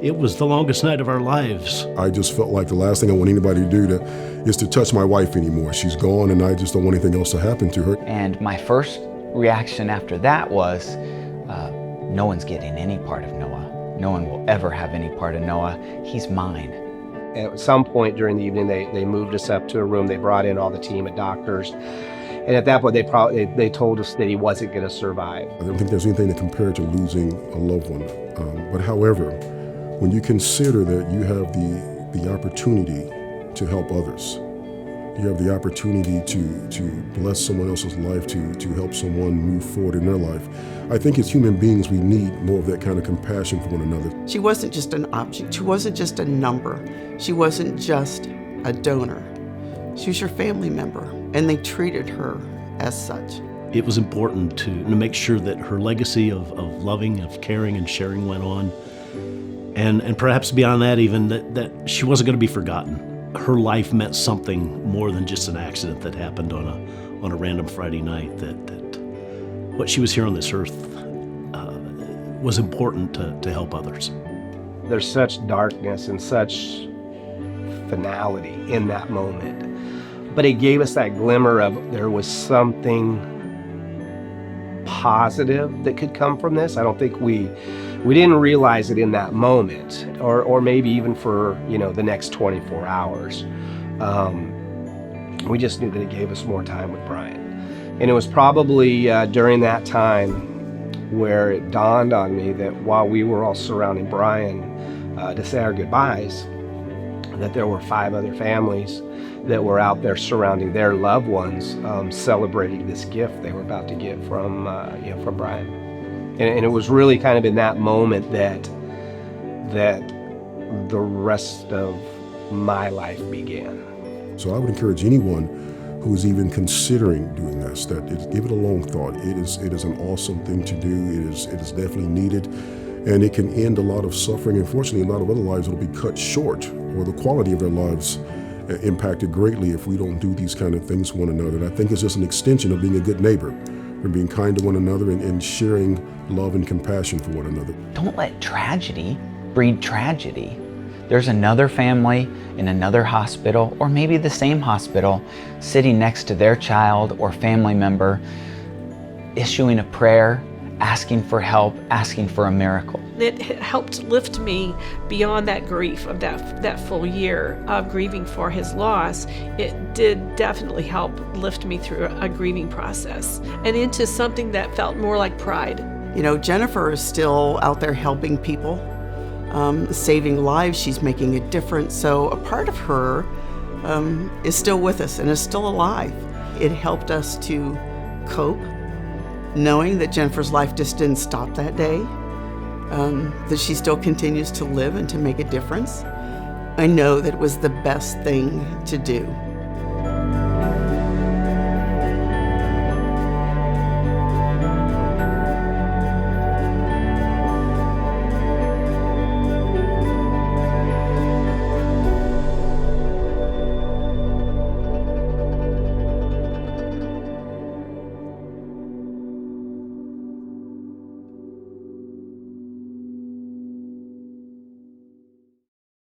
It was the longest night of our lives. I just felt like the last thing I want anybody to do is to touch my wife anymore. She's gone, and I just don't want anything else to happen to her. And my first reaction after that was, no one's getting any part of Noah. No one will ever have any part of Noah. He's mine. At some point during the evening, they moved us up to a room. They brought in all the team of doctors. And at that point, they told us that he wasn't going to survive. I don't think there's anything to compare to losing a loved one. But however, when you consider that you have the opportunity to help others, you have the opportunity to bless someone else's life, to help someone move forward in their life, I think as human beings, we need more of that kind of compassion for one another. She wasn't just an object. She wasn't just a number. She wasn't just a donor. She was your family member, and they treated her as such. It was important to make sure that her legacy of loving, of caring and sharing went on. And perhaps beyond that even, that she wasn't going to be forgotten. Her life meant something more than just an accident that happened on a random Friday night, that what she was here on this earth was important to help others. There's such darkness and such finality in that moment. But it gave us that glimmer of there was something positive that could come from this. I don't think we didn't realize it in that moment, or maybe even for the next 24 hours. We just knew that it gave us more time with Brian. And it was probably during that time where it dawned on me that while we were all surrounding Brian to say our goodbyes, that there were 5 other families that were out there surrounding their loved ones, celebrating this gift they were about to get from Brian. And it was really kind of in that moment that the rest of my life began. So I would encourage anyone who is even considering doing this, give it a long thought. It is an awesome thing to do. It is definitely needed, and it can end a lot of suffering. Unfortunately, a lot of other lives will be cut short, or the quality of their lives impacted greatly if we don't do these kind of things for one another. And I think it's just an extension of being a good neighbor, and being kind to one another, and sharing love and compassion for one another. Don't let tragedy breed tragedy. There's another family in another hospital, or maybe the same hospital, sitting next to their child or family member, issuing a prayer, asking for help, asking for a miracle. It helped lift me beyond that grief of that full year of grieving for his loss. It did definitely help lift me through a grieving process and into something that felt more like pride. Jennifer is still out there helping people, saving lives. She's making a difference. So a part of her is still with us and is still alive. It helped us to cope, knowing that Jennifer's life just didn't stop that day, that she still continues to live and to make a difference. I know that it was the best thing to do.